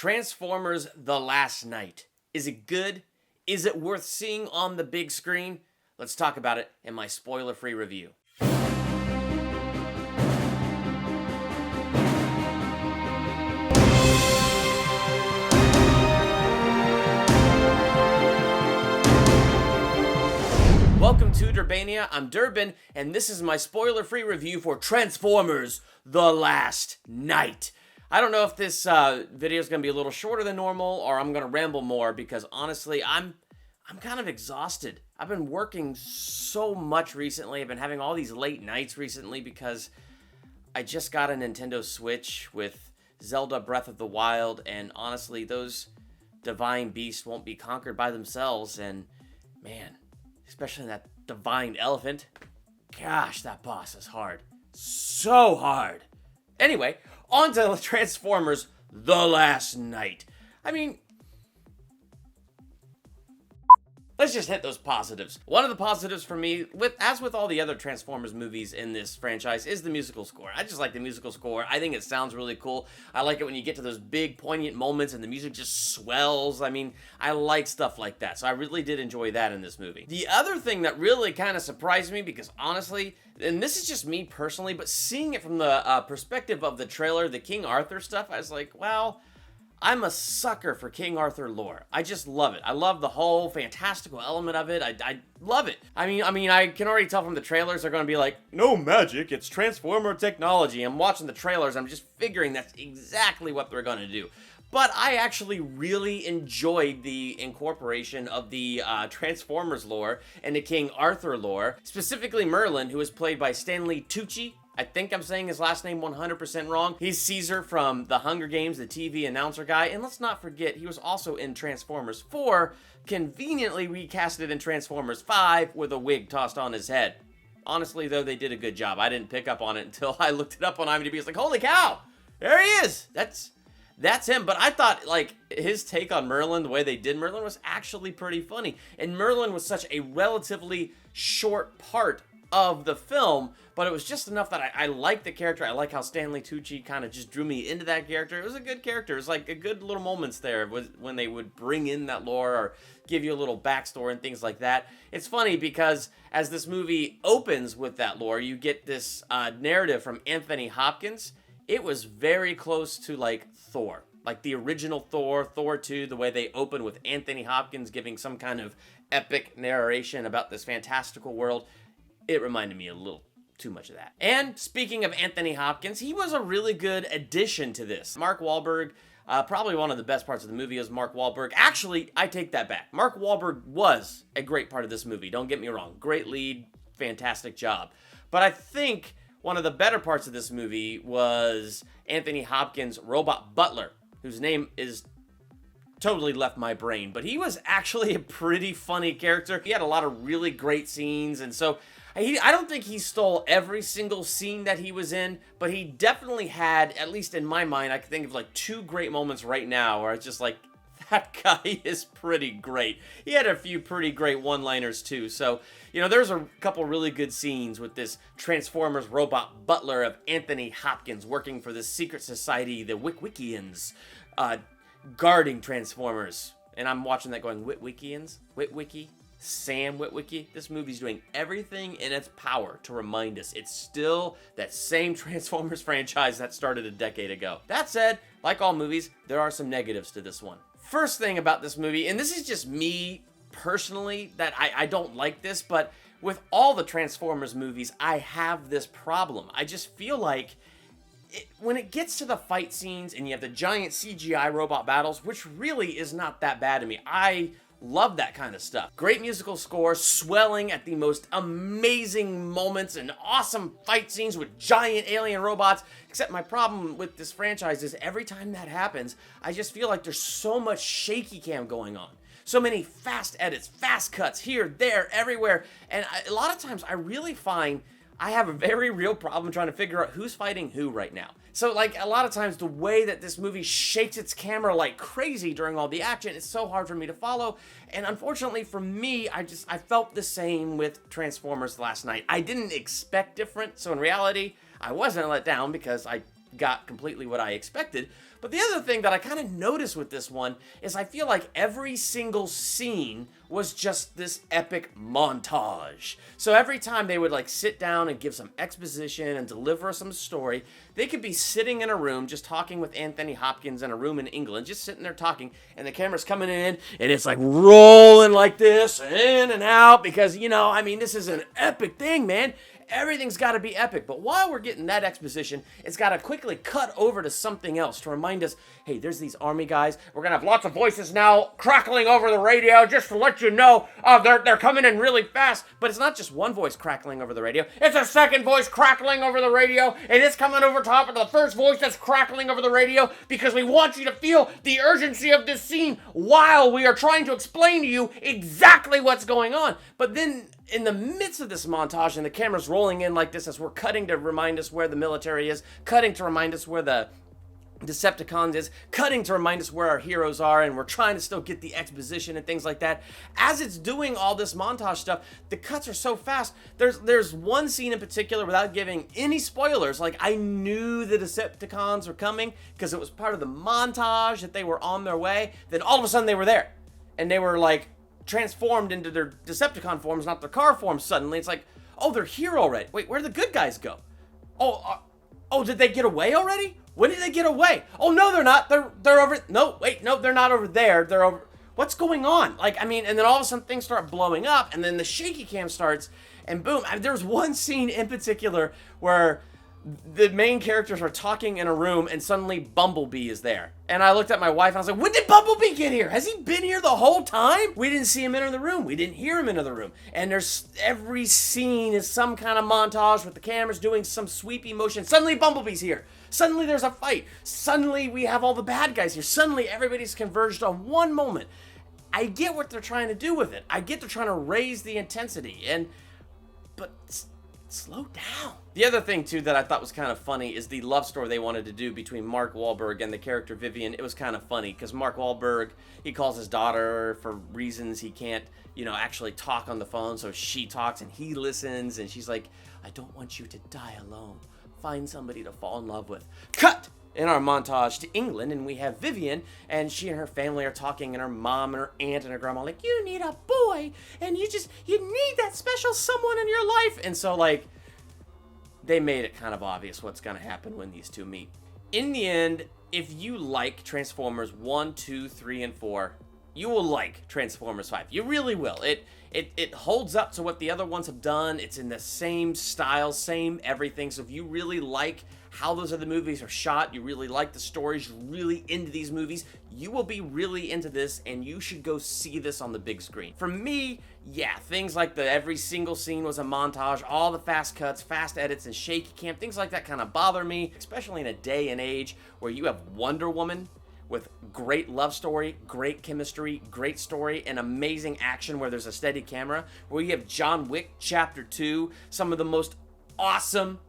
Transformers The Last Night. Is it good? Is it worth seeing on the big screen? Let's talk about it in my spoiler-free review. Welcome to Durbania, I'm Durbin, and this is my spoiler-free review for Transformers The Last Night. I don't know if this video is going to be a little shorter than normal, or I'm going to ramble more, because honestly, I'm kind of exhausted. I've been working so much recently. I've been having all these late nights recently because I just got a Nintendo Switch with Zelda Breath of the Wild, and honestly, those divine beasts won't be conquered by themselves, and man, especially that divine elephant. Gosh, that boss is hard. So hard. Anyway, on to Transformers The Last Night. I mean, let's just hit those positives. One of the positives for me, as with all the other Transformers movies in this franchise, is the musical score. I just like the musical score. I think it sounds really cool. I like it when you get to those big, poignant moments and the music just swells. I mean, I like stuff like that, so I really did enjoy that in this movie. The other thing that really kind of surprised me, because honestly, and this is just me personally, but seeing it from the perspective of the trailer, the King Arthur stuff, I was like, well, I'm a sucker for King Arthur lore. I just love it. I love the whole fantastical element of it. I love it. I mean, I can already tell from the trailers they're going to be like, no magic, it's Transformer technology. I'm watching the trailers, I'm just figuring that's exactly what they're going to do. But I actually really enjoyed the incorporation of the Transformers lore and the King Arthur lore, specifically Merlin, who is played by Stanley Tucci. I think I'm saying his last name 100% wrong. He's Caesar from The Hunger Games, the TV announcer guy. And let's not forget, he was also in Transformers 4, conveniently recasted in Transformers 5 with a wig tossed on his head. Honestly, though, they did a good job. I didn't pick up on it until I looked it up on IMDb. It's like, holy cow, there he is. That's him. But I thought, like, his take on Merlin, the way they did Merlin, was actually pretty funny. And Merlin was such a relatively short part of the film, but it was just enough that I liked the character. I like how Stanley Tucci kind of just drew me into that character. It was a good character. It was like a good little moments there when they would bring in that lore or give you a little backstory and things like that. It's funny because as this movie opens with that lore, you get this narrative from Anthony Hopkins. It was very close to like Thor. Like the original Thor, Thor 2, the way they open with Anthony Hopkins giving some kind of epic narration about this fantastical world. It reminded me a little too much of that. And speaking of Anthony Hopkins, he was a really good addition to this. Mark Wahlberg, probably one of the best parts of the movie is Mark Wahlberg. Actually, I take that back. Mark Wahlberg was a great part of this movie. Don't get me wrong. Great lead, fantastic job. But I think one of the better parts of this movie was Anthony Hopkins' robot butler, whose name is totally left my brain, but he was actually a pretty funny character. He had a lot of really great scenes, and so I don't think he stole every single scene that he was in, but he definitely had, at least in my mind, I can think of like 2 great moments right now where it's just like, that guy is pretty great. He had a few pretty great one-liners too, so, you know, there's a couple really good scenes with this Transformers robot butler of Anthony Hopkins working for the secret society, the Witwickians, guarding Transformers. And I'm watching that going, Witwickians? Witwicky? Sam Witwicky? This movie's doing everything in its power to remind us it's still that same Transformers franchise that started a decade ago. That said, like all movies, there are some negatives to this one. First thing about this movie, and this is just me personally, that I don't like this, but with all the Transformers movies, I have this problem. I just feel like when it gets to the fight scenes and you have the giant CGI robot battles, which really is not that bad to me. I love that kind of stuff. Great musical score, swelling at the most amazing moments and awesome fight scenes with giant alien robots. Except my problem with this franchise is every time that happens, I just feel like there's so much shaky cam going on. So many fast edits, fast cuts here, there, everywhere. And a lot of times I really find I have a very real problem trying to figure out who's fighting who right now. So, like, a lot of times the way that this movie shakes its camera like crazy during all the action, it's so hard for me to follow. And unfortunately for me, I felt the same with Transformers last night. I didn't expect different, so in reality, I wasn't let down because I got completely what I expected. But the other thing that I kind of noticed with this one is I feel like every single scene was just this epic montage. So every time they would like sit down and give some exposition and deliver some story, they could be sitting in a room just talking with Anthony Hopkins in a room in England, just sitting there talking, and the camera's coming in and it's like rolling like this, in and out, because, you know, I mean, this is an epic thing, man. Everything's got to be epic. But while we're getting that exposition, it's got to quickly cut over to something else to remind us, hey, there's these army guys. We're going to have lots of voices now crackling over the radio just to let you know they're coming in really fast. But it's not just one voice crackling over the radio. It's a second voice crackling over the radio. And it's coming over top of the first voice that's crackling over the radio because we want you to feel the urgency of this scene while we are trying to explain to you exactly what's going on. But then in the midst of this montage, and the camera's rolling in like this as we're cutting to remind us where the military is, cutting to remind us where the Decepticons is, cutting to remind us where our heroes are, and we're trying to still get the exposition and things like that. As it's doing all this montage stuff, the cuts are so fast. There's one scene in particular, without giving any spoilers, like I knew the Decepticons were coming because it was part of the montage that they were on their way. Then all of a sudden they were there, and they were like transformed into their Decepticon forms, not their car forms suddenly. It's like, oh, they're here already. Wait, where'd the good guys go? Oh, did they get away already? When did they get away? Oh, no, they're not. They're over. No, wait, no, they're not over there. They're over. What's going on? Like, I mean, and then all of a sudden things start blowing up, and then the shaky cam starts, and boom. There's one scene in particular where the main characters are talking in a room, and suddenly Bumblebee is there. And I looked at my wife and I was like, when did Bumblebee get here? Has he been here the whole time? We didn't see him enter the room. We didn't hear him enter the room. And there's every scene is some kind of montage with the cameras doing some sweepy motion. Suddenly Bumblebee's here. Suddenly there's a fight. Suddenly we have all the bad guys here. Suddenly everybody's converged on one moment. I get what they're trying to do with it. I get they're trying to raise the intensity, but slow down. The other thing, too, that I thought was kind of funny is the love story they wanted to do between Mark Wahlberg and the character Vivian. It was kind of funny because Mark Wahlberg, he calls his daughter for reasons he can't, actually talk on the phone. So she talks and he listens, and she's like, I don't want you to die alone. Find somebody to fall in love with. Cut! In our montage to England, and we have Vivian, and she and her family are talking, and her mom and her aunt and her grandma are like, you need a boy, and you need that special someone in your life. And so, like, they made it kind of obvious what's going to happen when these two meet. In the end, if you like Transformers 1, 2, 3, and 4, you will like Transformers 5. You really will. It holds up to what the other ones have done. It's in the same style, same everything. So if you really like how those other movies are shot, you really like the stories, you're really into these movies, you will be really into this, and you should go see this on the big screen. For me, yeah, things like every single scene was a montage, all the fast cuts, fast edits, and shaky cam, things like that kind of bother me, especially in a day and age where you have Wonder Woman with great love story, great chemistry, great story, and amazing action where there's a steady camera, where you have John Wick Chapter 2, some of the most awesome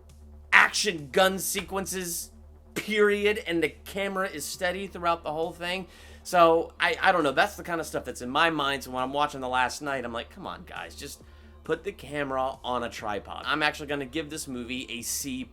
action gun sequences, period, and the camera is steady throughout the whole thing. So, I don't know, that's the kind of stuff that's in my mind. So when I'm watching The Last Night, I'm like, come on, guys, just put the camera on a tripod. I'm actually going to give this movie a C+.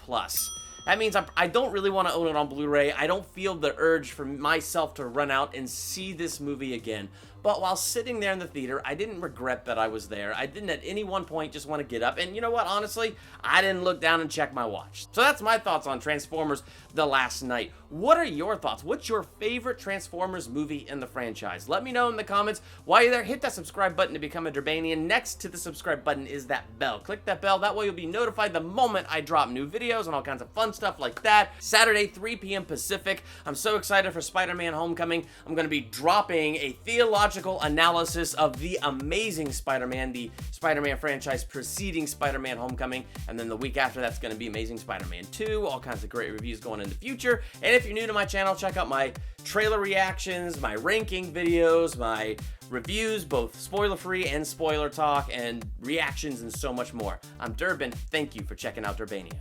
That means I don't really want to own it on Blu-ray. I don't feel the urge for myself to run out and see this movie again. But while sitting there in the theater, I didn't regret that I was there. I didn't at any one point just want to get up. And you know what? Honestly, I didn't look down and check my watch. So that's my thoughts on Transformers The Last Night. What are your thoughts? What's your favorite Transformers movie in the franchise? Let me know in the comments. While you're there, hit that subscribe button to become a Durbanian. Next to the subscribe button is that bell. Click that bell. That way you'll be notified the moment I drop new videos and all kinds of fun stuff like that. Saturday, 3 p.m. Pacific. I'm so excited for Spider-Man Homecoming. I'm going to be dropping a theological analysis of the Amazing Spider-Man, the Spider-Man franchise preceding Spider-Man Homecoming. And then the week after, that's going to be Amazing Spider-Man 2. All kinds of great reviews going in the future. And if you're new to my channel, check out my trailer reactions, my ranking videos, my reviews, both spoiler-free and spoiler talk, and reactions, and so much more. I'm Durbin. Thank you for checking out Durbania.